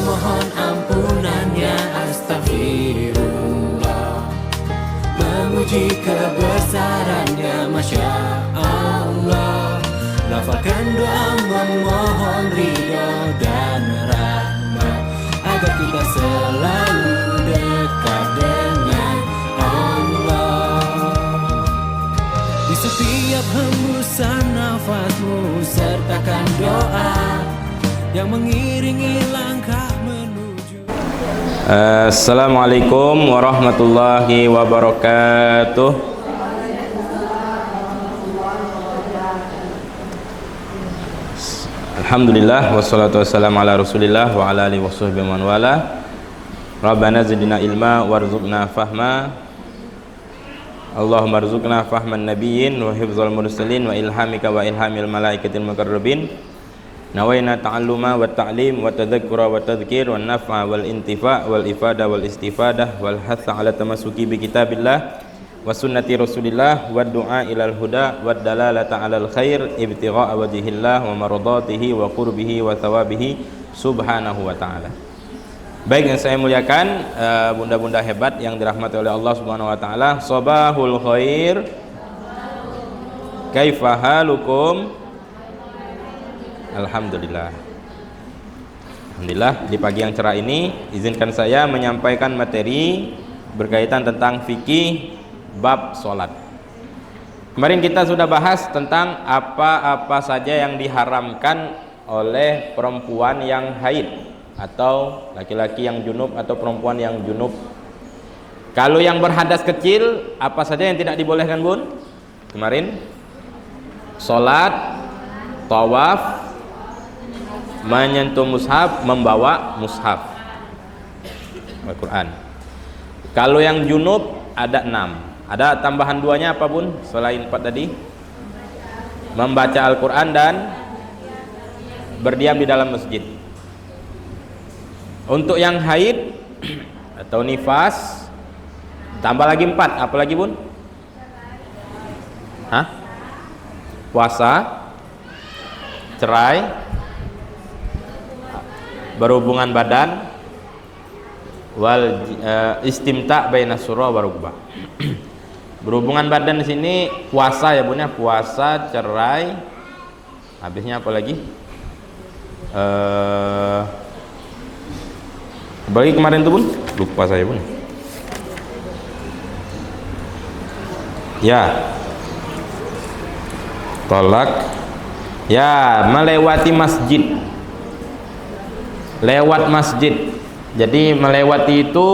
memohon ampunannya. Astagfirullah, memuji kebesarannya. Masya Allah, lafalkan doa memohon ridho dan rahmat, agar kita selalu dekat dengan Allah. Di setiap hembusan nafasmu sertakan doa yang mengiringi langkah menuju. Assalamualaikum warahmatullahi wabarakatuh. Alhamdulillah wassalatu wassalamu ala rasulillah wa ala alihi wassuhbihi man wala. Rabbana zidna ilma warzuqna fahma. Allahumma rzuqna fahman nabiyyin wa hifdzal mursalin wa ilhamika wa ilhamil malaikatil muqarrabin. Nawaina ta'alluma wa ta'lim wa tadhakkura wa tadhkir wa naf'a wal intifa' wal ifada wal istifadah wal hatha ala tamassuki bi kitabillah wa sunnati rasulillah wa du'a ilal huda wa dalalata alal khair ibtigha'a wajhillah wa maradatihi wa qurbihi wa thawabihi subhanahu wa ta'ala. Baik, yang saya muliakan bunda-bunda hebat yang dirahmati oleh Allah subhanahu wa ta'ala, sabahul khair, kaifa halukum? Alhamdulillah. Alhamdulillah, di pagi yang cerah ini izinkan saya menyampaikan materi berkaitan tentang fikih bab sholat. Kemarin kita sudah bahas tentang apa-apa saja yang diharamkan oleh perempuan yang haid atau laki-laki yang junub atau perempuan yang junub. Kalau yang berhadas kecil, apa saja yang tidak dibolehkan, Bun? Kemarin sholat, tawaf, menyentuh mushaf, membawa mushaf Al-Quran. Kalau yang junub ada 6. Ada tambahan 2-nya apa, Bun? Selain 4 tadi, membaca Al-Quran dan berdiam di dalam masjid. Untuk yang haid atau nifas tambah lagi 4. Apa lagi, Bun? Hah? Puasa, cerai, berhubungan badan, wal istimta' baina surah wa rukbah. Berhubungan badan di sini puasa ya, Bun, ya. Puasa, cerai, habisnya apa lagi? Bagi kemarin tuh, Bun, lupa saya, Bun. Ya, tolak, ya, melewati masjid, lewat masjid. Jadi melewati itu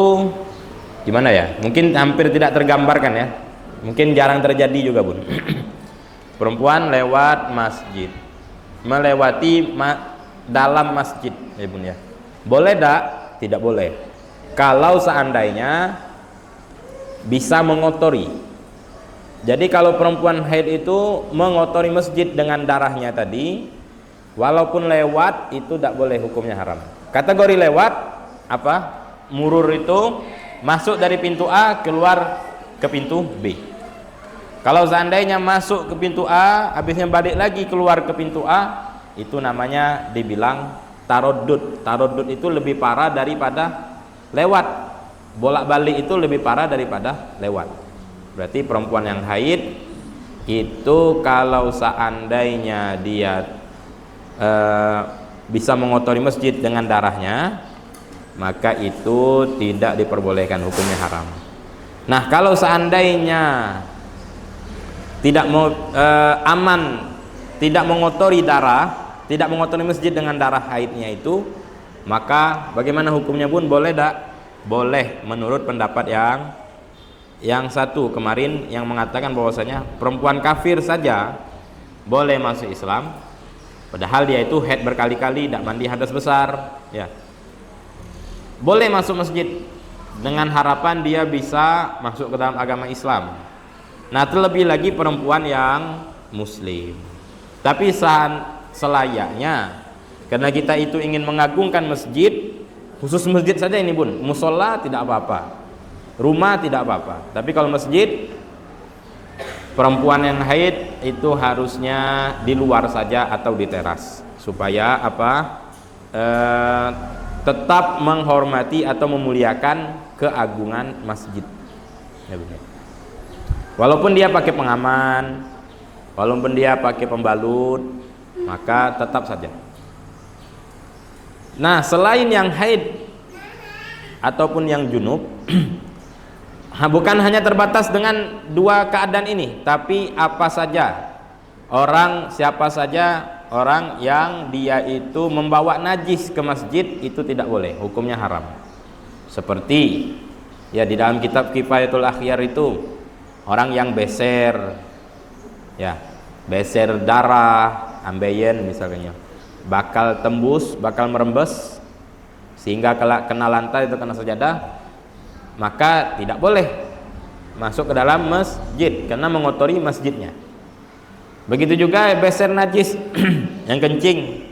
gimana ya? Mungkin hampir tidak tergambarkan ya. Mungkin jarang terjadi juga, Bun. Perempuan lewat masjid, melewati dalam masjid, ya, Bun, ya. Boleh tak? Tidak boleh. Kalau seandainya bisa mengotori. Jadi kalau perempuan haid itu mengotori masjid dengan darahnya tadi, walaupun lewat, itu tidak boleh, hukumnya haram. Kategori lewat apa? Murur itu masuk dari pintu A keluar ke pintu B. Kalau seandainya masuk ke pintu A, habisnya balik lagi keluar ke pintu A, itu namanya dibilang tarodud. Tarodud itu lebih parah daripada lewat. Bolak-balik itu lebih parah daripada lewat. Berarti perempuan yang haid itu kalau seandainya dia bisa mengotori masjid dengan darahnya, maka itu tidak diperbolehkan, hukumnya haram. Nah, kalau seandainya tidak mau aman, tidak mengotori darah, tidak mengotori masjid dengan darah haidnya itu, maka bagaimana hukumnya, Bun? Boleh tak? Boleh, menurut pendapat yang satu kemarin yang mengatakan bahwasanya perempuan kafir saja boleh masuk Islam, padahal dia itu haid berkali-kali, tidak mandi hadas besar, ya. Boleh masuk masjid dengan harapan dia bisa masuk ke dalam agama Islam. Nah, terlebih lagi perempuan yang muslim. Tapi selayaknya, karena kita itu ingin mengagungkan masjid, khusus masjid saja ini, Bun. Musola tidak apa-apa, rumah tidak apa-apa. Tapi kalau masjid, perempuan yang haid itu harusnya di luar saja atau di teras, supaya apa? tetap menghormati atau memuliakan keagungan masjid. Ya, benar. Walaupun dia pakai pengaman, walaupun dia pakai pembalut, maka tetap saja. Nah, selain yang haid ataupun yang junub, bukan hanya terbatas dengan dua keadaan ini, tapi apa saja siapa saja orang yang dia itu membawa najis ke masjid, itu tidak boleh, hukumnya haram. Seperti ya di dalam kitab Kifayatul Akhyar itu, orang yang beser darah, ambeien misalnya, bakal tembus, bakal merembes sehingga kena lantai itu kena sajadah, maka tidak boleh masuk ke dalam masjid karena mengotori masjidnya. Begitu juga beser najis yang kencing,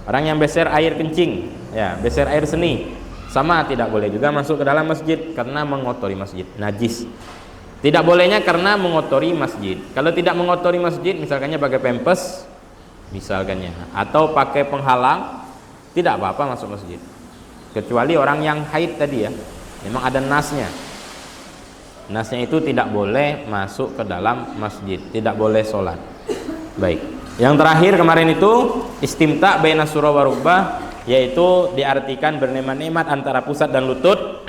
orang yang beser air kencing, ya beser air seni, sama tidak boleh juga masuk ke dalam masjid karena mengotori masjid, najis. Tidak bolehnya karena mengotori masjid. Kalau tidak mengotori masjid, misalkannya pakai pempes, misalkannya, atau pakai penghalang, tidak apa-apa masuk masjid. Kecuali orang yang haid tadi ya, memang ada nasnya. Nasnya itu tidak boleh masuk ke dalam masjid, tidak boleh sholat. Baik. Yang terakhir kemarin itu istimta baina surah wa rukbah, yaitu diartikan bernemat-nemat antara pusat dan lutut.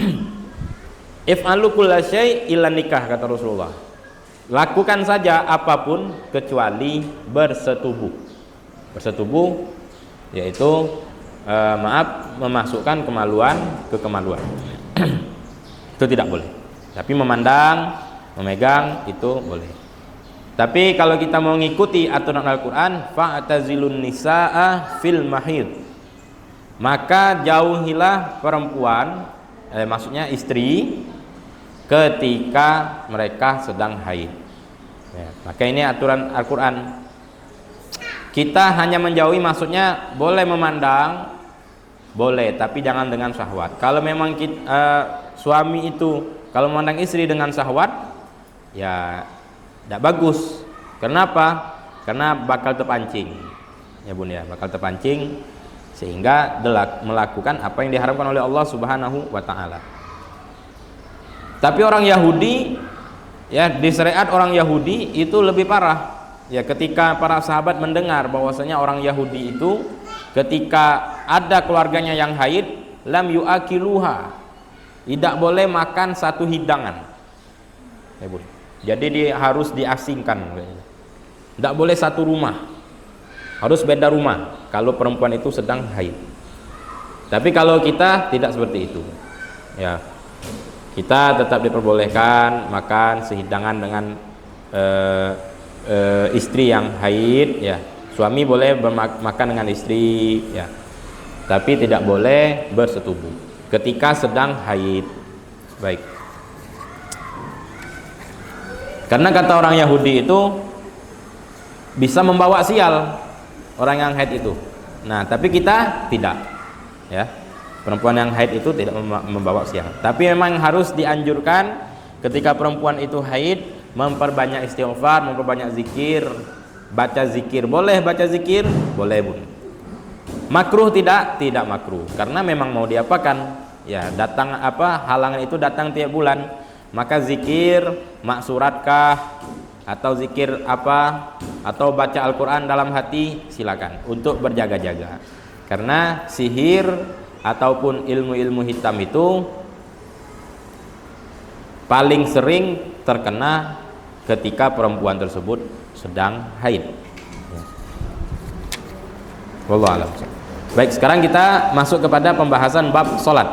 If'alu kulla syai' illa nikah, kata Rasulullah. Lakukan saja apapun kecuali bersetubuh. Bersetubuh yaitu memasukkan kemaluan ke kemaluan. Itu tidak boleh. Tapi memandang, memegang itu boleh. Tapi kalau kita mau mengikuti aturan Al-Quran, fa'tazilun nisa'a fil mahid, maka jauhilah perempuan, maksudnya istri, ketika mereka sedang haid. Ya, maka ini aturan Al-Quran. Kita hanya menjauhi, maksudnya boleh memandang, boleh, tapi jangan dengan syahwat. Kalau memang suami itu kalau memandang istri dengan syahwat, ya tidak bagus. Kenapa? Karena bakal terpancing, ya bun ya, bakal terpancing sehingga melakukan apa yang diharamkan oleh Allah Subhanahu wa Ta'ala. Tapi orang Yahudi, ya di syariat orang Yahudi itu lebih parah. Ya ketika para sahabat mendengar bahwasanya orang Yahudi itu ketika ada keluarganya yang haid, lam yuakiluha, tidak boleh makan satu hidangan, ya bun. Jadi dia harus diasingkan. Tidak boleh satu rumah, harus beda rumah kalau perempuan itu sedang haid. Tapi kalau kita tidak seperti itu, ya kita tetap diperbolehkan makan sehidangan dengan istri yang haid, ya suami boleh makan dengan istri, ya tapi tidak boleh bersetubuh ketika sedang haid. Baik. Karena kata orang Yahudi itu bisa membawa sial orang yang haid itu. Nah, tapi kita tidak, ya. Perempuan yang haid itu tidak membawa sial. Tapi memang harus dianjurkan ketika perempuan itu haid memperbanyak istighfar, memperbanyak zikir, baca zikir. Boleh baca zikir? Boleh, Bun. Makruh tidak? Tidak makruh. Karena memang mau diapakan? Ya, datang halangan itu datang tiap bulan. Maka zikir maksuratkah atau zikir atau baca Al-Quran dalam hati, silakan untuk berjaga-jaga. Karena sihir ataupun ilmu-ilmu hitam itu paling sering terkena ketika perempuan tersebut sedang haid. Wallahu a'lam. Baik, sekarang kita masuk kepada pembahasan bab salat.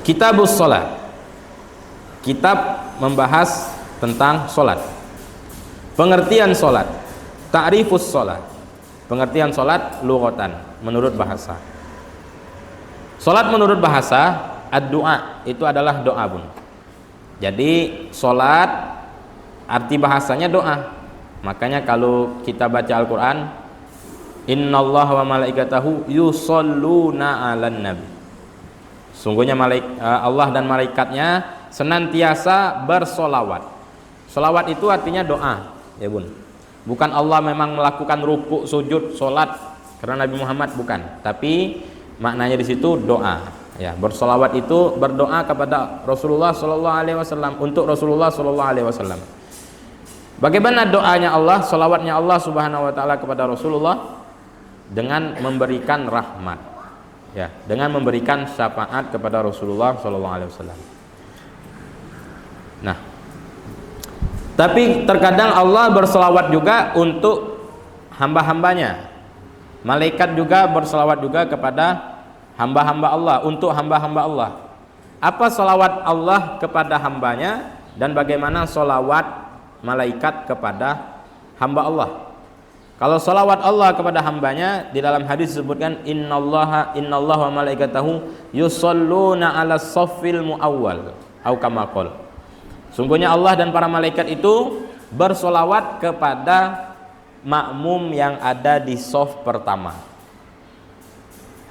Kitabus salat. Kitab membahas tentang solat, pengertian solat, ta'rifus solat, pengertian solat lughatan menurut bahasa. Solat menurut bahasa, ad-du'a itu adalah doa, Bun. Jadi solat arti bahasanya doa. Makanya kalau kita baca Al-Quran, innallaha wa malaikatahu yusholluna 'alan nabi, sungguhnya Allah dan malaikatnya senantiasa bersolawat. Solawat itu artinya doa, ya bun. Bukan Allah memang melakukan ruku, sujud, solat karena Nabi Muhammad, bukan. Tapi maknanya di situ doa. Ya, bersolawat itu berdoa kepada Rasulullah Shallallahu Alaihi Wasallam, untuk Rasulullah Shallallahu Alaihi Wasallam. Bagaimana doanya Allah, solawatnya Allah Subhanahu Wa Taala kepada Rasulullah? Dengan memberikan rahmat, ya, dengan memberikan syafaat kepada Rasulullah Shallallahu Alaihi Wasallam. Nah, tapi terkadang Allah bersolawat juga untuk hamba-hambanya. Malaikat juga bersolawat juga kepada hamba-hamba Allah, untuk hamba-hamba Allah. Apa solawat Allah kepada hambanya dan bagaimana solawat malaikat kepada hamba Allah? Kalau solawat Allah kepada hambanya, di dalam hadis disebutkan innallaha wa malaikatahu yusholluna ala saffil muawwal au kama qala. Sungguhnya Allah dan para malaikat itu bersolawat kepada makmum yang ada di shaf pertama.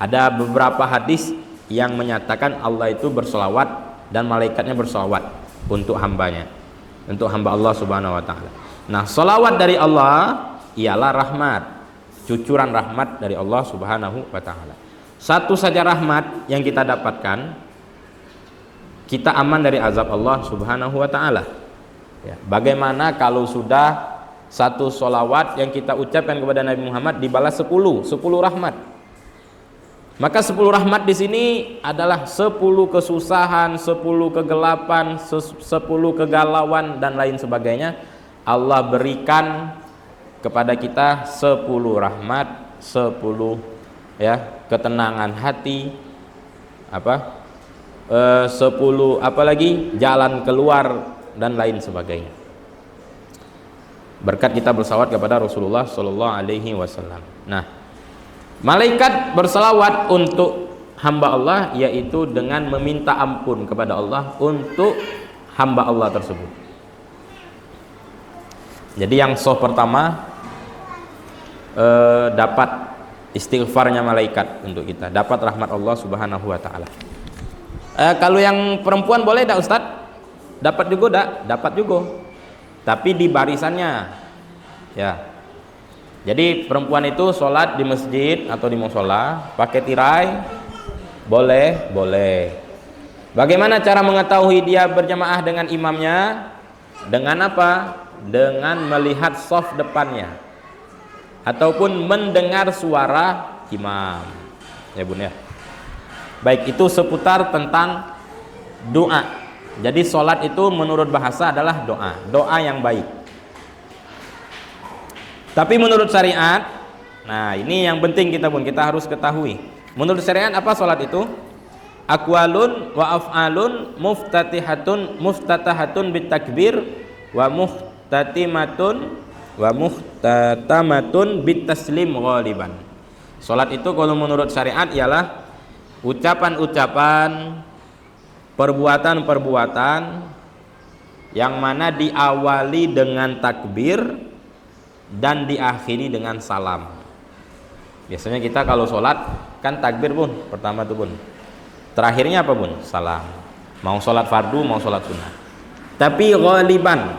Ada beberapa hadis yang menyatakan Allah itu bersolawat dan malaikatnya bersolawat untuk hambanya, untuk hamba Allah Subhanahu Wa Taala. Nah, solawat dari Allah ialah rahmat, cucuran rahmat dari Allah Subhanahu Wa Taala. Satu saja rahmat yang kita dapatkan, kita aman dari azab Allah Subhanahu Wa Taala. Ya, bagaimana kalau sudah satu solawat yang kita ucapkan kepada Nabi Muhammad dibalas 10 rahmat? Maka 10 rahmat di sini adalah 10 kesusahan, 10 kegelapan, 10 kegalauan dan lain sebagainya. Allah berikan kepada kita 10 rahmat, 10 ya, ketenangan hati, 10 apalagi jalan keluar dan lain sebagainya. Berkat kita bersalawat kepada Rasulullah Shallallahu Alaihi Wasallam. Nah, malaikat bersalawat untuk hamba Allah, yaitu dengan meminta ampun kepada Allah untuk hamba Allah tersebut. Jadi yang shaf pertama dapat istighfarnya malaikat untuk kita, dapat rahmat Allah Subhanahu Wa Taala. Kalau yang perempuan boleh tak Ustaz? Dapat juga tak? Dapat juga, tapi di barisannya, ya. Jadi perempuan itu sholat di masjid atau di musola pakai tirai, boleh. Bagaimana cara mengetahui dia berjamaah dengan imamnya? Dengan apa? Dengan melihat shaf depannya ataupun mendengar suara imam. Ya Bun ya. Baik, itu seputar tentang doa. Jadi sholat itu menurut bahasa adalah doa yang baik. Tapi menurut syariat, nah ini yang penting kita harus ketahui. Menurut syariat apa sholat itu? Aqwalun wa af'alun muftatahatun bitakbir wa muhtatamatun bitaslim ghaliban. Sholat itu kalau menurut syariat ialah ucapan-ucapan, perbuatan-perbuatan yang mana diawali dengan takbir dan diakhiri dengan salam. Biasanya kita kalau sholat kan takbir Bun, pertama tuh Bun, terakhirnya apa Bun? Salam. Mau sholat fardu, mau sholat sunnah. Tapi ghaliban,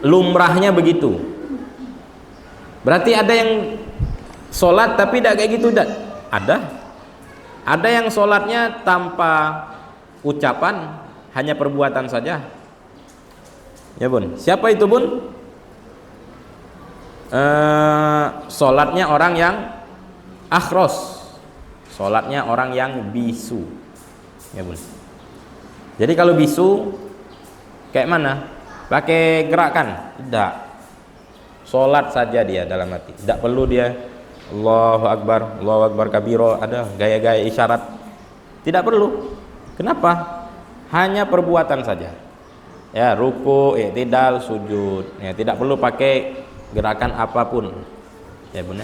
lumrahnya begitu. Berarti ada yang sholat tapi tidak kayak gitu, ada yang sholatnya tanpa ucapan, hanya perbuatan saja. Ya Bun, siapa itu Bun? Sholatnya orang yang akhros, sholatnya orang yang bisu. Ya Bun. Jadi kalau bisu kayak mana? Pakai gerakan? Tidak. Sholat saja dia dalam hati, tidak perlu dia Allahu Akbar kabiro, ada gaya-gaya isyarat, tidak perlu. Kenapa? Hanya perbuatan saja. Ya, ruku, i'tidal, sujud. Ya, tidak perlu pakai gerakan apapun. Ya Bun.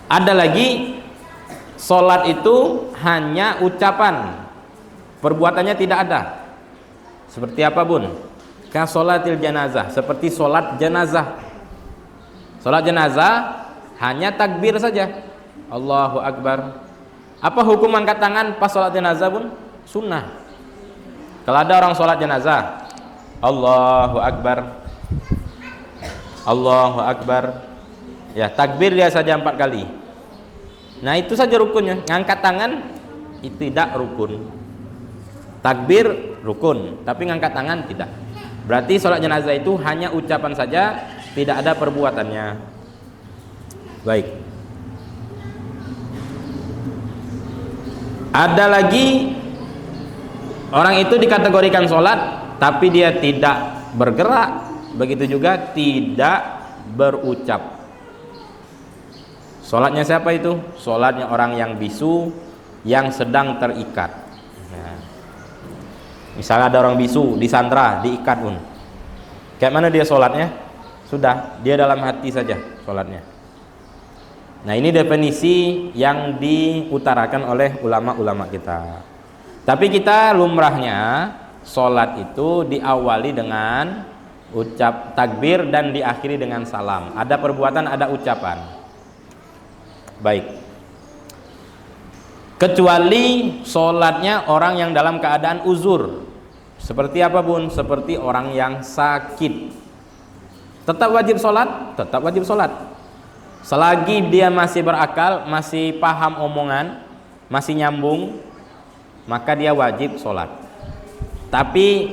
Ada lagi sholat itu hanya ucapan, perbuatannya tidak ada. Seperti apa Bun? Ka sholatil janazah, seperti sholat jenazah. Sholat jenazah hanya takbir saja, Allahu Akbar. Apa hukum angkat tangan pas sholat jenazah Bun? Sunnah. Kalau ada orang sholat jenazah, Allahu Akbar, Allahu Akbar, ya takbir dia saja 4 kali. Nah itu saja rukunnya. Ngangkat tangan itu tidak rukun. Takbir rukun, tapi ngangkat tangan tidak. Berarti sholat jenazah itu hanya ucapan saja, tidak ada perbuatannya. Baik. Ada lagi orang itu dikategorikan sholat, tapi dia tidak bergerak, begitu juga tidak berucap. Sholatnya siapa itu? Sholatnya orang yang bisu, yang sedang terikat. Nah, misalnya ada orang bisu, disandra, diikat pun. Kayak mana dia sholatnya? Sudah, dia dalam hati saja sholatnya. Nah ini definisi yang diutarakan oleh ulama-ulama kita. Tapi kita lumrahnya sholat itu diawali dengan ucap takbir dan diakhiri dengan salam. Ada perbuatan, ada ucapan. Baik. Kecuali sholatnya orang yang dalam keadaan uzur. Seperti apa bun? Seperti orang yang sakit. Tetap wajib sholat? Tetap wajib sholat. Selagi dia masih berakal, masih paham omongan, masih nyambung, maka dia wajib sholat. Tapi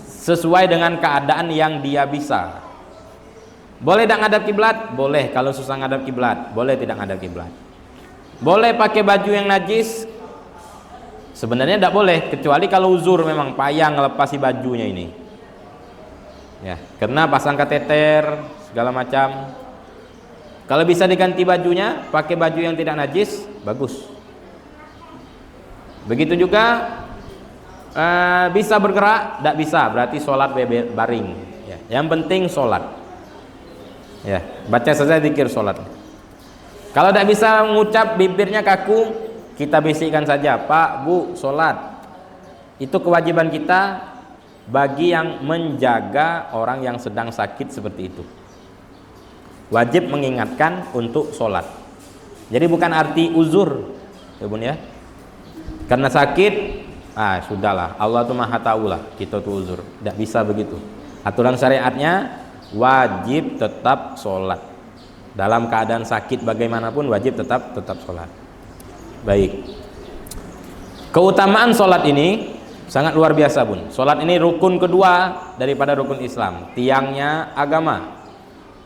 sesuai dengan keadaan yang dia bisa. Boleh tidak ngadap kiblat? Boleh. Kalau susah ngadap kiblat, boleh tidak ngadap kiblat. Boleh pakai baju yang najis? Sebenarnya tidak boleh, kecuali kalau uzur, memang payah ngelepasi bajunya ini. Ya, karena pasang kateter segala macam. Kalau bisa diganti bajunya, pakai baju yang tidak najis, bagus. Begitu juga bisa bergerak, tidak bisa, berarti sholat baring. Ya, yang penting sholat. Ya, baca saja zikir sholat. Kalau tidak bisa mengucap, bibirnya kaku, kita bisikkan saja, Pak, Bu, sholat. Itu kewajiban kita bagi yang menjaga orang yang sedang sakit seperti itu. Wajib mengingatkan untuk sholat. Jadi bukan arti uzur, ya bun ya. Karena sakit, sudahlah. Allah tuh maha tahu lah, kita tuh uzur. Tidak bisa begitu. Aturan syariatnya wajib tetap sholat. Dalam keadaan sakit bagaimanapun wajib tetap sholat. Baik. Keutamaan sholat ini sangat luar biasa bun. Sholat ini rukun kedua daripada rukun Islam. Tiangnya agama.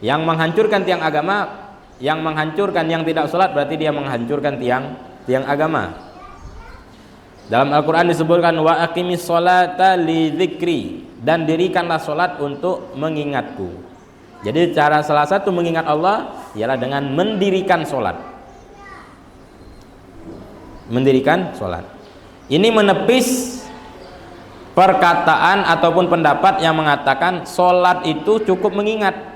Yang menghancurkan tiang agama, yang menghancurkan yang tidak sholat, berarti dia menghancurkan tiang agama. Dalam Al-Quran disebutkan wa aqimis sholata li dzikri, dan dirikanlah sholat untuk mengingatku. Jadi cara salah satu mengingat Allah ialah dengan mendirikan sholat. Mendirikan sholat. Ini menepis perkataan ataupun pendapat yang mengatakan sholat itu cukup mengingat.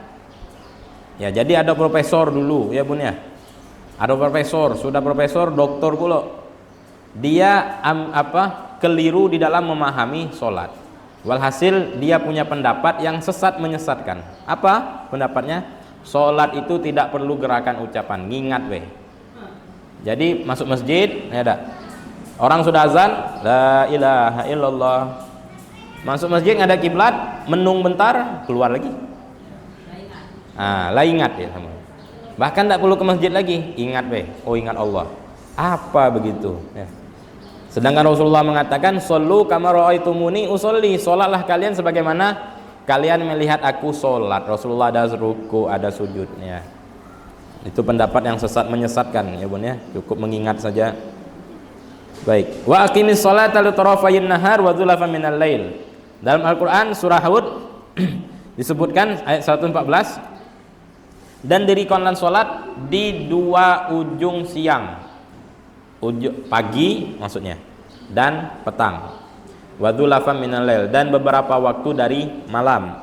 Ya, jadi ada profesor dulu, ya bun ya. Ada profesor, sudah profesor, doktor pula. Dia keliru di dalam memahami sholat. Walhasil dia punya pendapat yang sesat menyesatkan. Apa pendapatnya? Sholat itu tidak perlu gerakan ucapan, ngingat weh. Jadi masuk masjid, ya ada. Orang sudah azan, la ilaha illallah. Masuk masjid ada kiblat, menung bentar, keluar lagi. Lah ingat ya sama. Bahkan tidak perlu ke masjid lagi, ingat weh. Oh ingat Allah. Apa begitu? Ya. Sedangkan Rasulullah mengatakan, "Shollu kama ra'aitumuni usolli." Salatlah kalian sebagaimana kalian melihat aku salat. Rasulullah ada ruku, ada sujudnya. Itu pendapat yang sesat menyesatkan ya bun ya. Cukup mengingat saja. Baik. Wa aqimis sholata li tarafayin nahar wa dzulafan minal lail. Dalam Al-Qur'an surah Hud disebutkan ayat 114, dan dirikanlah sholat di dua ujung siang, pagi maksudnya, dan petang. Wadulafam minal lail, dan beberapa waktu dari malam.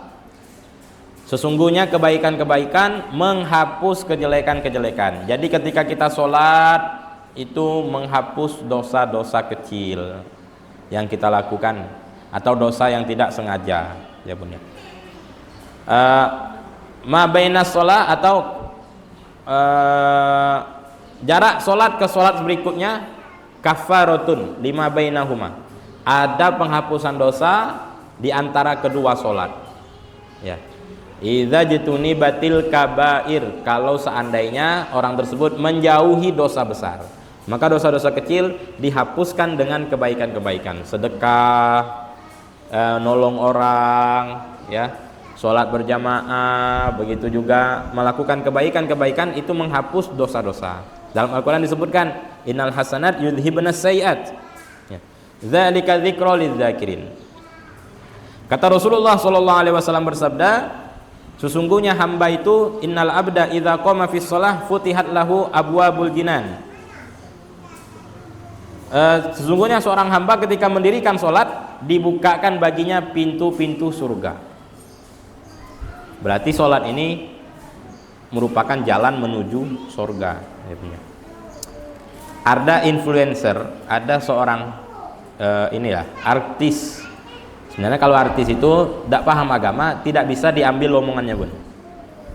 Sesungguhnya kebaikan-kebaikan menghapus kejelekan-kejelekan. Jadi ketika kita sholat itu menghapus dosa-dosa kecil yang kita lakukan atau dosa yang tidak sengaja, ya bun ya. Ma bainas sholat atau jarak sholat ke sholat berikutnya kafaratun lima bainahuma. Ada penghapusan dosa di antara kedua sholat. Ya. idza jtunibatil kabair, kalau seandainya orang tersebut menjauhi dosa besar, maka dosa-dosa kecil dihapuskan dengan kebaikan-kebaikan, sedekah, nolong orang, ya, sholat berjamaah, begitu juga melakukan kebaikan-kebaikan itu menghapus dosa-dosa. Dalam Al-Quran disebutkan innal hasanat yudhibnas sayiat, ya, dzalika dzikra lidzakirin. Kata Rasulullah SAW bersabda, sesungguhnya hamba itu innal abda idza qama fis shalah futihat lahu abwabul jinan. Sesungguhnya seorang hamba ketika mendirikan sholat dibukakan baginya pintu-pintu surga. Berarti sholat ini merupakan jalan menuju surga. Ada influencer, ada seorang artis. Sebenarnya kalau artis itu tidak paham agama, tidak bisa diambil omongannya, Bun.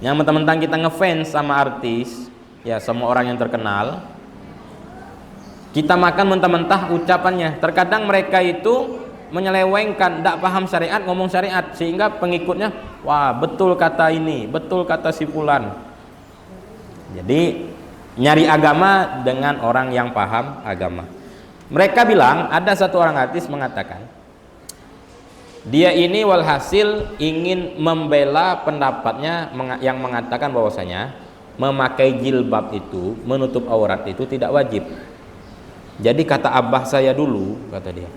Yang mentang-mentang kita ngefans sama artis, ya semua orang yang terkenal, kita makan mentah-mentah ucapannya. Terkadang mereka itu menyelewengkan, tidak paham syariat, ngomong syariat, sehingga pengikutnya, wah betul kata ini, betul kata si fulan. Jadi nyari agama dengan orang yang paham agama. Mereka bilang, ada satu orang artis mengatakan, dia ini walhasil ingin membela pendapatnya yang mengatakan bahwasanya memakai jilbab itu, menutup aurat itu tidak wajib. Jadi kata abah saya dulu, kata dia,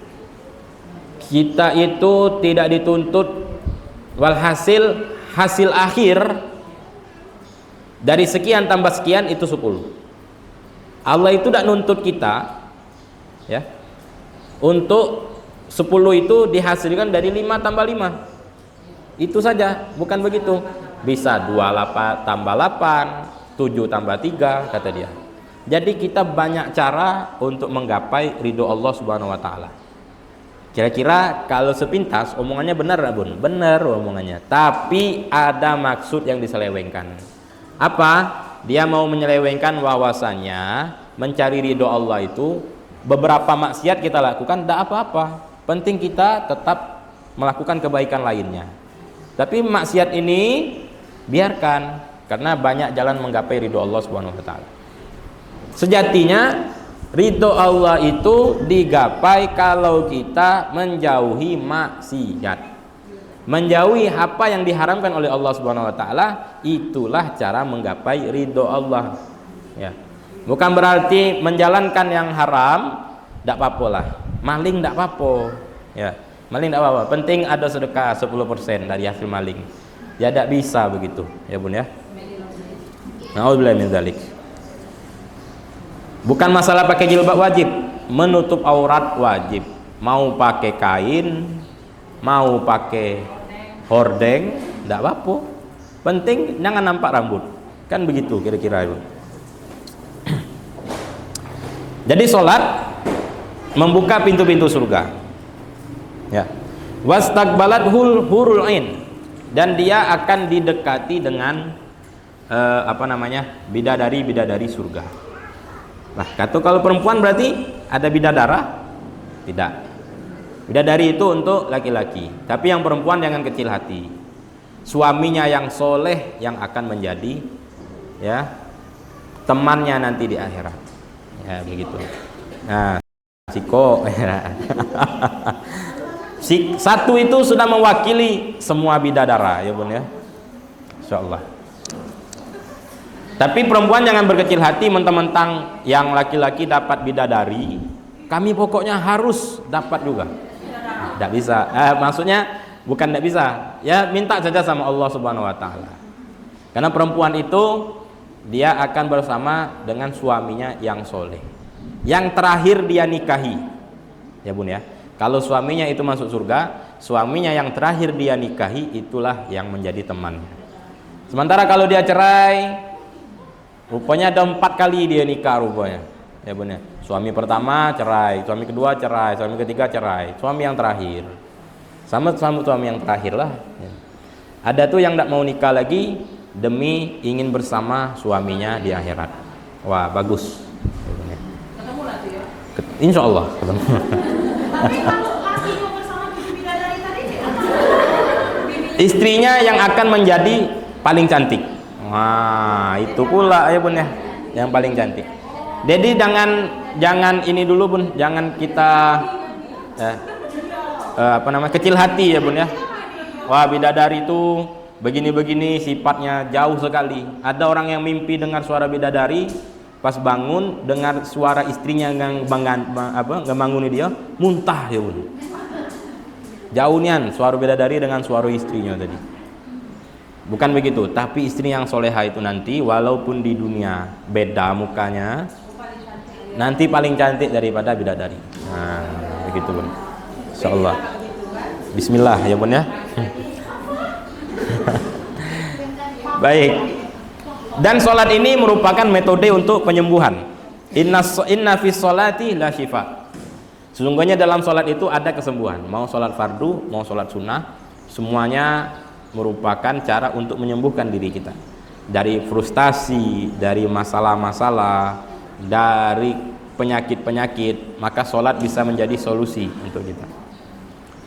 kita itu tidak dituntut, walhasil hasil akhir dari sekian tambah sekian itu 10. Allah itu tidak nuntut kita, ya, untuk 10 itu dihasilkan dari 5 tambah 5. Itu saja, bukan begitu. Bisa 28 tambah 8, 7 tambah 3, kata dia. Jadi kita banyak cara untuk menggapai ridho Allah Subhanahu wa taala. Kira-kira kalau sepintas omongannya benar enggak, Bun? Benar omongannya, tapi ada maksud yang diselewengkan. Apa? Dia mau menyelewengkan bahwasanya mencari ridho Allah itu beberapa maksiat kita lakukan tidak apa-apa. Penting kita tetap melakukan kebaikan lainnya. Tapi maksiat ini biarkan, karena banyak jalan menggapai ridho Allah Subhanahu wa taala. Sejatinya ridho Allah itu digapai kalau kita menjauhi maksiat. Menjauhi apa yang diharamkan oleh Allah Subhanahu wa taala, itulah cara menggapai ridho Allah. Ya. Bukan berarti menjalankan yang haram tidak apa-apa lah. Maling tidak apa-apa, ya, maling tidak apa-apa. Penting ada sedekah 10% dari hasil maling. Ya tidak bisa begitu, ya Bun ya. Na'udzubillah min dzalik. Bukan masalah pakai jilbab wajib, menutup aurat wajib. Mau pakai kain, mau pakai hordeng, tidak apa-apa. Penting jangan nampak rambut, kan begitu kira-kira itu. Jadi sholat membuka pintu-pintu surga, ya. Wastaqbalat hurul ain, dan dia akan didekati dengan bidadari surga. Nah, kata kalau perempuan berarti ada bidadara? Tidak. Bidadari itu untuk laki-laki, tapi yang perempuan jangan kecil hati. Suaminya yang soleh yang akan menjadi, ya, temannya nanti di akhirat, ya begitu. Nah, satu itu sudah mewakili semua bidadara, ya Bun ya, insyaallah. Tapi perempuan jangan berkecil hati mentang-mentang yang laki-laki dapat bidadari, kami pokoknya harus dapat juga. Tidak bisa. Maksudnya bukan tidak bisa, ya minta saja sama Allah Subhanahu wa taala. Karena perempuan itu dia akan bersama dengan suaminya yang soleh, yang terakhir dia nikahi, ya Bun ya. Kalau suaminya itu masuk surga, suaminya yang terakhir dia nikahi itulah yang menjadi temannya. Sementara kalau dia cerai, rupanya ada 4 kali dia nikah rupanya, ya Bun ya. Suami pertama cerai, suami kedua cerai, suami ketiga cerai, suami yang terakhir sama suami yang terakhir lah, ya. Ada tuh yang tidak mau nikah lagi demi ingin bersama suaminya di akhirat. Wah bagus, ya Bun ya. Ketemu lah tuh ya. Insya Allah ketemu. Tapi kalau laki mau bersama bibi bidadari tadi, bini istrinya yang akan menjadi paling cantik. Wah, itu pula ya bun ya, yang paling cantik. Jadi jangan ini dulu bun, jangan kita kecil hati ya bun ya. Wah, bidadari itu begini-begini sifatnya jauh sekali. Ada orang yang mimpi dengar suara bidadari, pas bangun dengar suara istrinya yang ngembanguni dia, muntah ya bun. Jauh nian suara bidadari dengan suara istrinya tadi. Bukan begitu, tapi istri yang soleha itu nanti walaupun di dunia beda mukanya, nanti paling cantik daripada bidadari. Nah, begitu bun. Insyaallah. Bismillah ya bun ya. Baik. Dan sholat ini merupakan metode untuk penyembuhan. Inna fi sholati la syifa. Sesungguhnya dalam sholat itu ada kesembuhan. Mau sholat fardu, mau sholat sunnah, semuanya merupakan cara untuk menyembuhkan diri kita dari frustasi, dari masalah-masalah, dari penyakit-penyakit. Maka sholat bisa menjadi solusi untuk kita.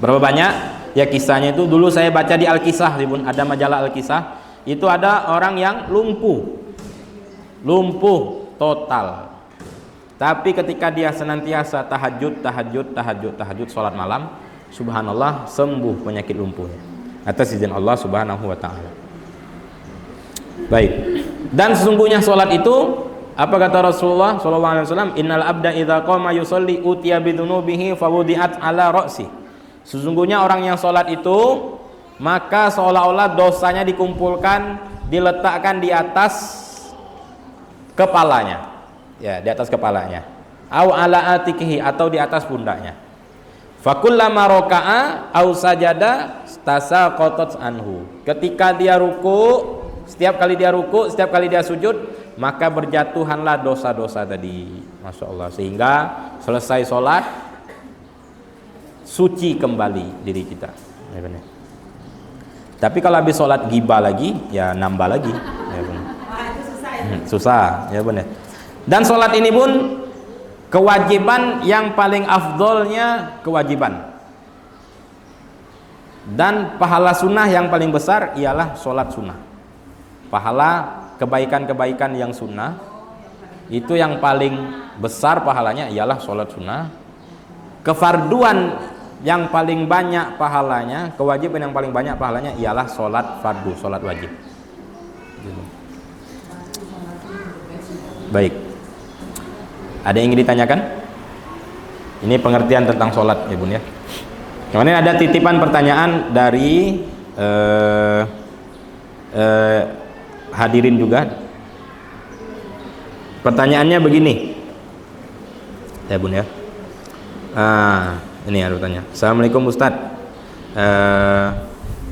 Berapa banyak? Ya kisahnya itu dulu saya baca di Al-Kisah, ada majalah Al-Kisah. Itu ada orang yang lumpuh total. Tapi ketika dia senantiasa tahajud sholat malam, subhanallah sembuh penyakit lumpuhnya atas izin Allah subhanahu wa ta'ala. Baik. Dan sesungguhnya sholat itu, apa kata Rasulullah sallallahu alaihi wasallam, innal abda idza qama yusalli utiya bidunubihi fawudi'at ala ra'si. Sesungguhnya orang yang sholat itu, maka seolah-olah dosanya dikumpulkan, diletakkan di atas kepalanya. Ya, di atas kepalanya. Au ala atikihi, atau di atas pundaknya. Fakullama raka'a au sajada tasaqatat anhu. Ketika dia ruku, setiap kali dia ruku, setiap kali dia sujud, maka berjatuhanlah dosa-dosa tadi. Masya Allah. Sehingga selesai sholat, suci kembali diri kita. Ya, benar. Tapi kalau habis sholat ghibah lagi, ya nambah lagi. Ya, benar. Susah, ya benar. Dan sholat ini pun kewajiban yang paling afdolnya kewajiban. Dan pahala sunnah yang paling besar ialah sholat sunnah. Pahala kebaikan-kebaikan yang sunnah itu yang paling besar pahalanya ialah sholat sunnah. Kefarduan yang paling banyak pahalanya, kewajiban yang paling banyak pahalanya ialah sholat fardu, sholat wajib. Baik. Ada yang ingin ditanyakan? Ini pengertian tentang sholat ya bun ya. Kemudian ada titipan pertanyaan dari hadirin juga. Pertanyaannya begini ya bun ya. Ini ada bertanya. Assalamualaikum Ustadz.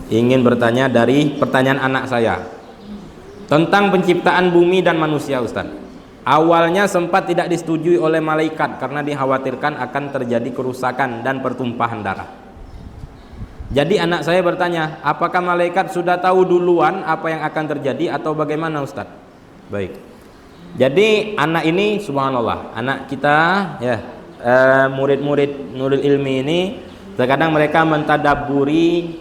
Ingin bertanya dari pertanyaan anak saya tentang penciptaan bumi dan manusia Ustadz. Awalnya sempat tidak disetujui oleh malaikat karena dikhawatirkan akan terjadi kerusakan dan pertumpahan darah. Jadi anak saya bertanya, apakah malaikat sudah tahu duluan apa yang akan terjadi atau bagaimana Ustadz? Baik. Jadi anak ini subhanallah, anak kita ya, murid-murid Nurul Ilmi ini terkadang mereka mentadabburi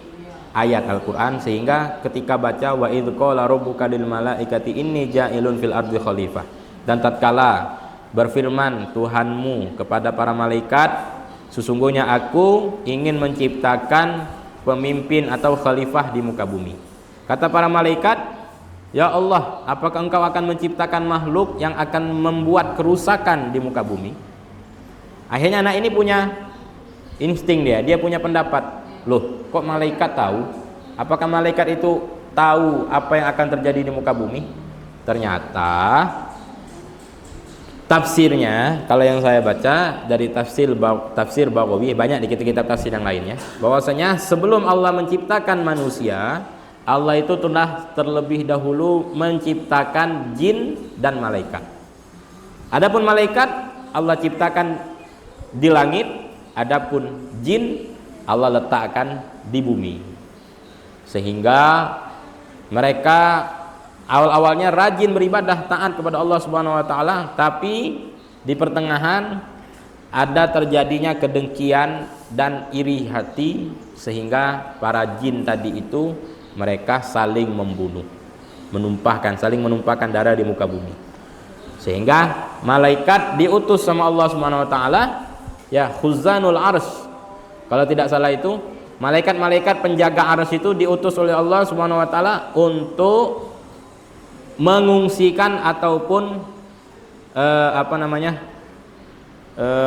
ayat Al-Quran sehingga ketika baca wa idz qala rabbuka lil malaikati inni ja'ilun fil ardi khalifah. Dan tatkala berfirman Tuhanmu kepada para malaikat, sesungguhnya aku ingin menciptakan pemimpin atau khalifah di muka bumi. Kata para malaikat, ya Allah, apakah engkau akan menciptakan makhluk yang akan membuat kerusakan di muka bumi? Akhirnya anak ini punya insting, dia punya pendapat. Loh, kok malaikat tahu? Apakah malaikat itu tahu apa yang akan terjadi di muka bumi? Ternyata tafsirnya, kalau yang saya baca dari tafsir Baghawi, banyak di kitab tafsir yang lainnya, bahwasanya sebelum Allah menciptakan manusia, Allah itu telah terlebih dahulu menciptakan jin dan malaikat. Adapun malaikat Allah ciptakan di langit, adapun jin Allah letakkan di bumi. Sehingga mereka awal-awalnya rajin beribadah, taat kepada Allah Subhanahu wa taala, tapi di pertengahan ada terjadinya kedengkian dan iri hati, sehingga para jin tadi itu mereka saling membunuh, saling menumpahkan darah di muka bumi. Sehingga malaikat diutus sama Allah Subhanahu wa taala, ya, khuzanul arsy. Kalau tidak salah itu malaikat-malaikat penjaga arsy itu diutus oleh Allah Subhanahu wa taala untuk mengungsikan ataupun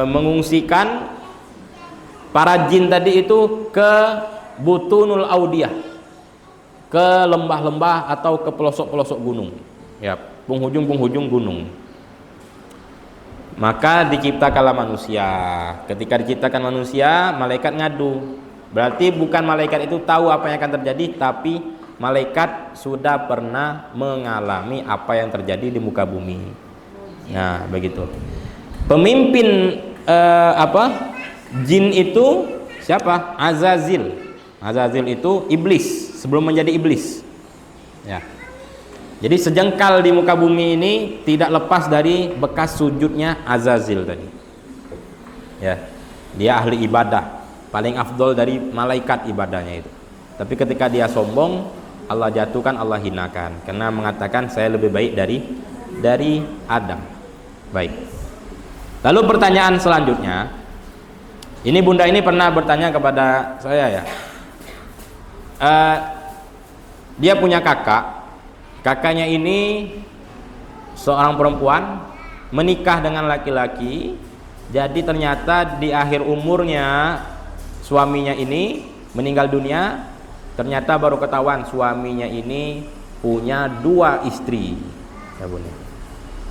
mengungsikan para jin tadi itu ke butunul audiyah, ke lembah-lembah atau ke pelosok-pelosok gunung, ya, penghujung-penghujung gunung. Maka diciptakanlah manusia. Ketika diciptakan manusia, malaikat ngadu. Berarti bukan malaikat itu tahu apa yang akan terjadi, tapi malaikat sudah pernah mengalami apa yang terjadi di muka bumi. Nah, begitu. Pemimpin jin itu siapa? Azazil. Azazil itu iblis sebelum menjadi iblis. Ya. Jadi sejengkal di muka bumi ini tidak lepas dari bekas sujudnya Azazil tadi. Ya. Dia ahli ibadah, paling afdol dari malaikat ibadahnya itu. Tapi ketika dia sombong, Allah jatuhkan, Allah hinakan karena mengatakan saya lebih baik dari Adam. Baik. Lalu pertanyaan selanjutnya, ini bunda ini pernah bertanya kepada saya, ya. Dia punya kakaknya ini seorang perempuan menikah dengan laki-laki, jadi ternyata di akhir umurnya suaminya ini meninggal dunia. Ternyata baru ketahuan suaminya ini punya 2 istri, ya bunda.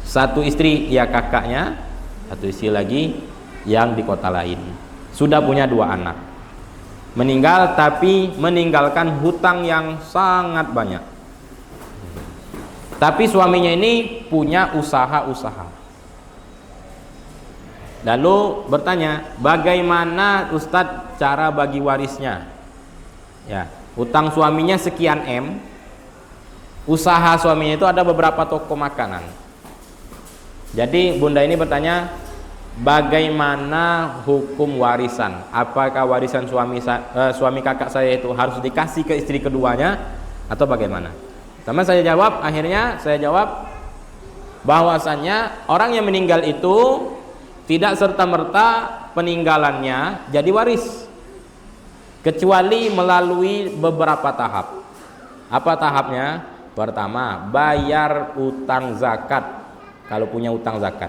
Satu istri ya kakaknya, satu istri lagi yang di kota lain. Sudah punya 2 anak. Meninggal tapi meninggalkan hutang yang sangat banyak. Tapi suaminya ini punya usaha-usaha. Lalu bertanya, bagaimana Ustadz cara bagi warisnya? Ya, hutang suaminya sekian M. Usaha suaminya itu ada beberapa toko makanan. Jadi bunda ini bertanya, bagaimana hukum warisan? Apakah warisan suami kakak saya itu harus dikasih ke istri keduanya atau bagaimana? Akhirnya saya jawab bahwasannya orang yang meninggal itu tidak serta-merta peninggalannya jadi waris, kecuali melalui beberapa tahap. Apa tahapnya? Pertama, bayar utang zakat. Kalau punya utang zakat.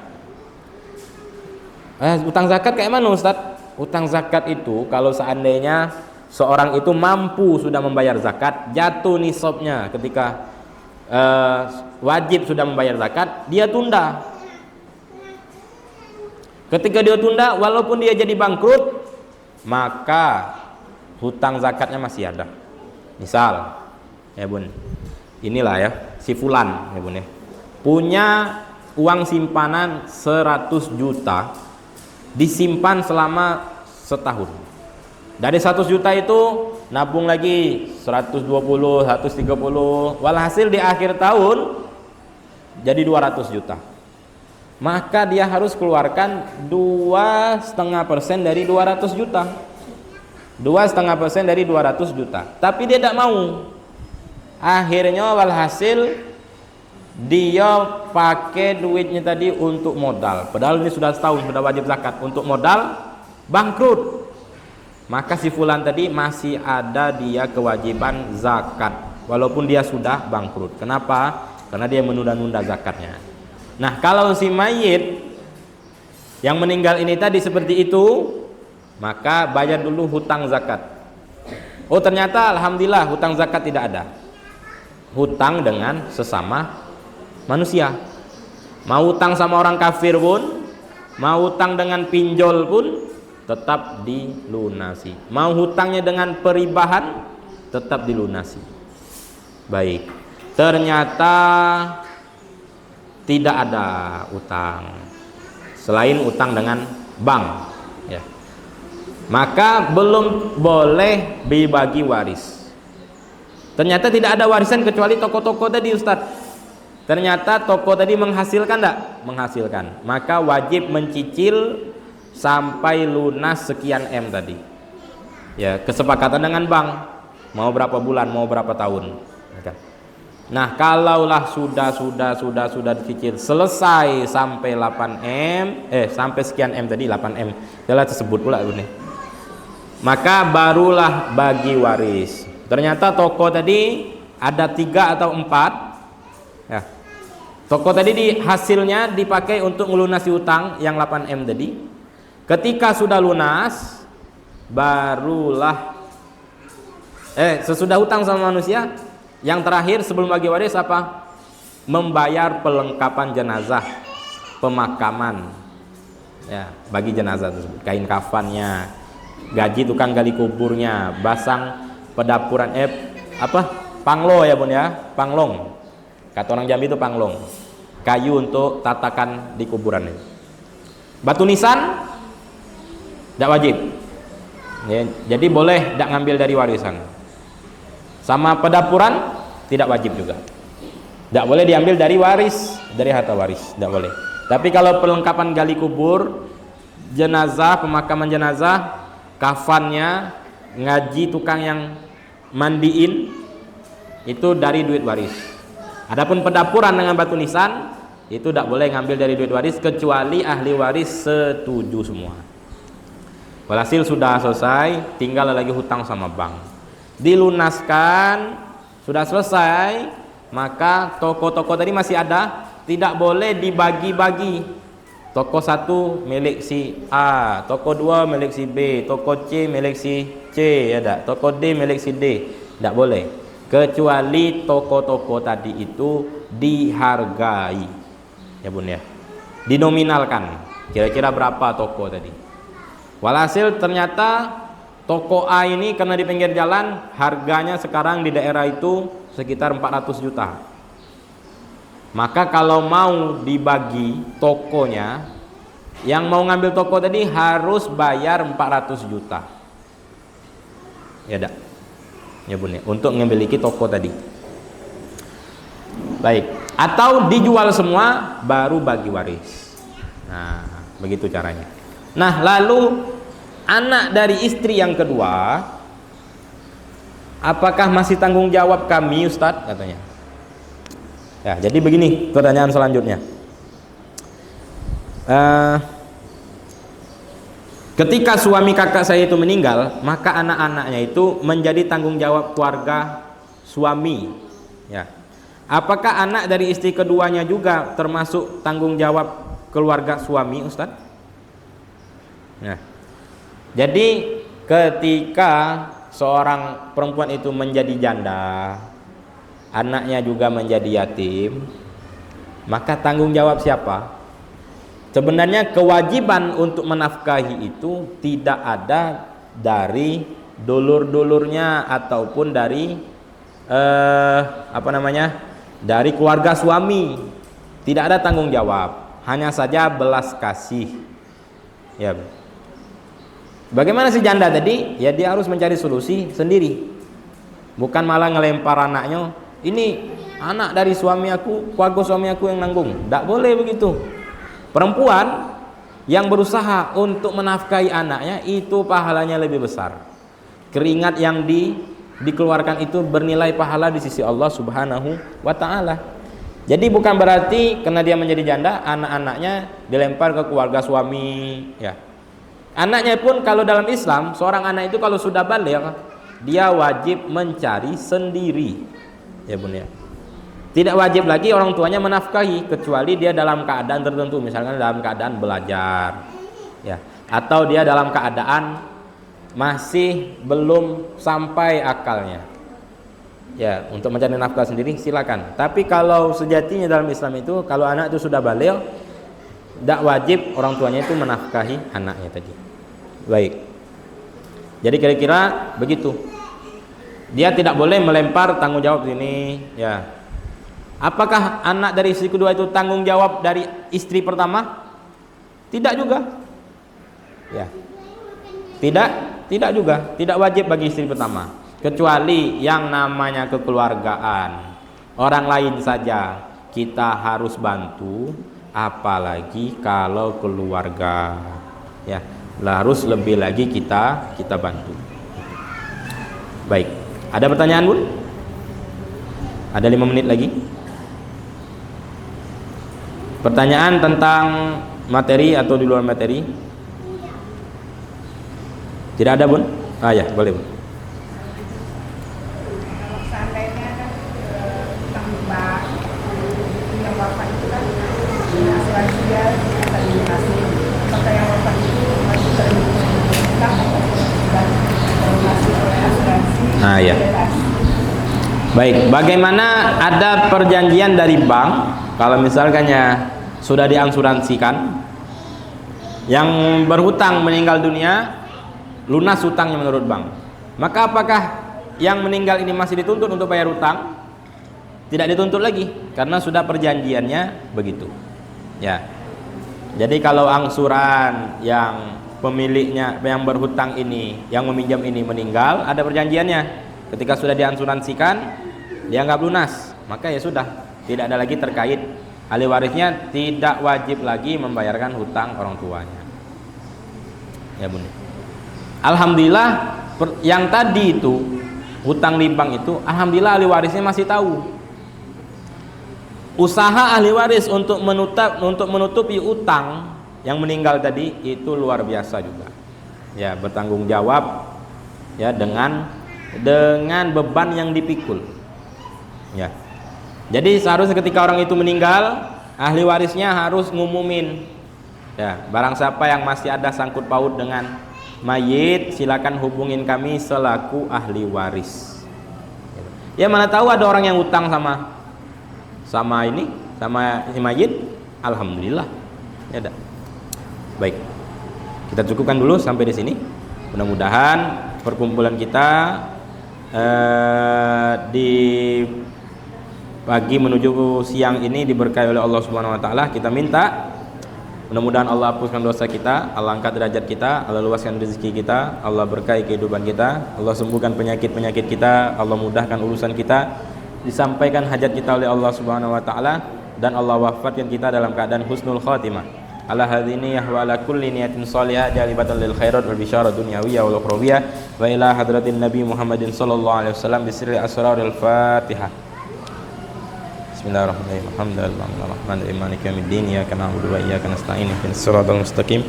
Utang zakat kayak mana Ustaz? Utang zakat itu kalau seandainya seorang itu mampu sudah membayar zakat, jatuh nisabnya ketika wajib sudah membayar zakat, dia tunda. Ketika dia tunda, walaupun dia jadi bangkrut, maka hutang zakatnya masih ada. Misal, ya bun, inilah ya, si fulan, ya bun ya, punya uang simpanan 100 juta disimpan selama setahun. Dari 100 juta itu nabung lagi 120, 130, walhasil di akhir tahun jadi 200 juta. Maka dia harus keluarkan 2,5% dari 200 juta. 2,5% dari 200 juta. Tapi dia tidak mau. Akhirnya walhasil dia pakai duitnya tadi untuk modal, padahal ini sudah setahun sudah wajib zakat, untuk modal, bangkrut. Maka si fulan tadi masih ada dia kewajiban zakat walaupun dia sudah bangkrut. Kenapa? Karena dia menunda-nunda zakatnya. Nah, kalau si mayit yang meninggal ini tadi seperti itu, maka bayar dulu hutang zakat. Oh, ternyata alhamdulillah hutang zakat tidak ada. Hutang dengan sesama manusia. Mau utang sama orang kafir pun, mau utang dengan pinjol pun tetap dilunasi. Mau hutangnya dengan peribahan tetap dilunasi. Baik. Ternyata tidak ada utang selain utang dengan bank, ya. Maka belum boleh dibagi waris. Ternyata tidak ada warisan kecuali toko-toko tadi, Ustadz. Ternyata toko tadi menghasilkan enggak? Menghasilkan. Maka wajib mencicil sampai lunas sekian M tadi. Ya, kesepakatan dengan bank mau berapa bulan, mau berapa tahun. Nah, kalaulah sudah dicicil selesai sampai 8M, sampai sekian M tadi, 8M. Adalah tersebut pula ini. Maka barulah bagi waris. Ternyata toko tadi ada 3 atau 4. Ya. Toko tadi hasilnya dipakai untuk melunasi utang yang 8M tadi. Ketika sudah lunas, barulah sesudah utang sama manusia, yang terakhir sebelum bagi waris apa? Membayar perlengkapan jenazah, pemakaman. Ya, bagi jenazah tersebut, kain kafannya, gaji tukang gali kuburnya, basang pedapuran panglo ya Bun ya, panglong. Kata orang Jambi itu panglong. Kayu untuk tatakan di kuburan itu. Batu nisan tidak wajib. Ya, jadi boleh tidak ngambil dari warisan. Sama pedapuran tidak wajib juga. Tidak boleh diambil dari waris, dari harta waris, tidak boleh. Tapi kalau perlengkapan gali kubur, jenazah, pemakaman jenazah, kafannya, ngaji tukang yang mandiin, itu dari duit waris. Adapun pedapuran dengan batu nisan itu tidak boleh ngambil dari duit waris kecuali ahli waris setuju semua. Walhasil sudah selesai, tinggal lagi hutang sama bank. Dilunaskan, sudah selesai, maka toko-toko tadi masih ada, tidak boleh dibagi-bagi. Toko 1 milik si A, toko 2 milik si B, toko C milik si C, ya tak? Toko D milik si D, tidak boleh. Kecuali toko-toko tadi itu dihargai, ya Bun ya, dinominalkan. Kira-kira berapa toko tadi? Walhasil ternyata toko A ini karena di pinggir jalan, harganya sekarang di daerah itu sekitar 400 juta. Maka kalau mau dibagi tokonya, yang mau ngambil toko tadi harus bayar 400 juta. Ya dak? Ya Bun ya, untuk memiliki toko tadi. Baik, atau dijual semua baru bagi waris. Nah, begitu caranya. Nah, lalu anak dari istri yang kedua, apakah masih tanggung jawab kami Ustadz? Katanya. Ya, jadi begini pertanyaan selanjutnya. Ketika suami kakak saya itu meninggal, maka anak-anaknya itu menjadi tanggung jawab keluarga suami. Ya. Apakah anak dari istri keduanya juga termasuk tanggung jawab keluarga suami Ustadz? Nah, jadi ketika seorang perempuan itu menjadi janda, anaknya juga menjadi yatim, maka tanggung jawab siapa? Sebenarnya kewajiban untuk menafkahi itu tidak ada dari dulur-dulurnya ataupun dari dari keluarga suami. Tidak ada tanggung jawab, hanya saja belas kasih. Ya. Bagaimana si janda tadi? Ya dia harus mencari solusi sendiri. Bukan malah ngelempar anaknya, ini anak dari suami aku, keluarga suami aku yang nanggung. Tidak boleh begitu. Perempuan yang berusaha untuk menafkahi anaknya itu pahalanya lebih besar. Keringat yang dikeluarkan itu bernilai pahala di sisi Allah Subhanahu wa taala. Jadi bukan berarti karena dia menjadi janda, anak-anaknya dilempar ke keluarga suami, ya. Anaknya pun kalau dalam Islam, seorang anak itu kalau sudah baligh, dia wajib mencari sendiri. Ya Bun ya. Tidak wajib lagi orang tuanya menafkahi kecuali dia dalam keadaan tertentu, misalkan dalam keadaan belajar. Ya, atau dia dalam keadaan masih belum sampai akalnya. Ya, untuk mencari nafkah sendiri silakan. Tapi kalau sejatinya dalam Islam itu kalau anak itu sudah baligh, tidak wajib orang tuanya itu menafkahi anaknya tadi. Baik. Jadi kira-kira begitu. Dia tidak boleh melempar tanggung jawab ini, ya. Apakah anak dari istri kedua itu tanggung jawab dari istri pertama? Tidak juga. Ya. Tidak juga, tidak wajib bagi istri pertama. Kecuali yang namanya kekeluargaan. Orang lain saja kita harus bantu, apalagi kalau keluarga. Ya, harus lebih lagi kita bantu. Baik, ada pertanyaan Bun? Ada 5 menit lagi. Pertanyaan tentang materi atau di luar materi? Tidak ada Bun? Ah ya, boleh Bun. Kalau seandainya kan tentang bank yang wafat itu kan asuransi dia akan dilunasi. Apakah yang wafat itu masih terlunasi dan terlunasi oleh asuransi? Ah ya. Baik, bagaimana ada perjanjian dari bank kalau misalkannya sudah diasuransikan yang berhutang meninggal dunia lunas hutangnya menurut bank, maka apakah yang meninggal ini masih dituntut untuk bayar hutang? Tidak dituntut lagi karena sudah perjanjiannya begitu ya. Jadi kalau angsuran yang pemiliknya yang berhutang ini, yang meminjam ini meninggal, ada perjanjiannya. Ketika sudah diasuransikan dianggap lunas, maka ya sudah, tidak ada lagi terkait ahli warisnya, tidak wajib lagi membayarkan hutang orang tuanya. Ya Bun. Alhamdulillah yang tadi itu hutang di bank itu, alhamdulillah ahli warisnya masih tahu. Usaha ahli waris untuk menutupi utang yang meninggal tadi itu luar biasa juga. Ya, bertanggung jawab ya dengan beban yang dipikul. Ya. Jadi seharusnya ketika orang itu meninggal, ahli warisnya harus ngumumin. Ya, barang siapa yang masih ada sangkut paut dengan mayit, silakan hubungin kami selaku ahli waris. Ya, mana tahu ada orang yang utang sama si mayit, alhamdulillah. Ya dah. Baik. Kita cukupkan dulu sampai di sini. Mudah-mudahan perkumpulan kita di pagi menuju siang ini diberkahi oleh Allah Subhanahu wa taala. Kita minta mudah-mudahan Allah hapuskan dosa kita, Allah angkat derajat kita, Allah luaskan rezeki kita, Allah berkahi kehidupan kita, Allah sembuhkan penyakit-penyakit kita, Allah mudahkan urusan kita, disampaikan hajat kita oleh Allah Subhanahu wa taala, dan Allah wafatkan kita dalam keadaan husnul khatimah. Ala hadziniyah wa ala kulli niyatin shalihah jalibatan lil khairat wal bisyarah dunyawiyah wal ukhrawiyah wa ila hadratin nabi Muhammadin sallallahu alaihi wasallam bi sirri asraril Fatihah. Bismillahirrahmanirrahim. Alhamdulillahirrahmanirrahim. Maliki yaumiddin. Iyyaka na'budu wa iyyaka nasta'in. Ihdinas siratal mustaqim.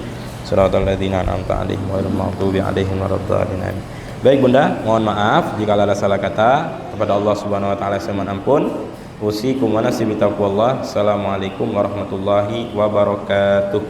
Siratal ladzina an'amta 'alaihim ghairil maghdubi 'alaihim waladdallin. Baik Bunda, mohon maaf jika ada salah kata. Kepada Allah Subhanahu wa taala saya mohon ampun. Usikum wa nafsi bi taqwallah. Assalamualaikum warahmatullahi wabarakatuh.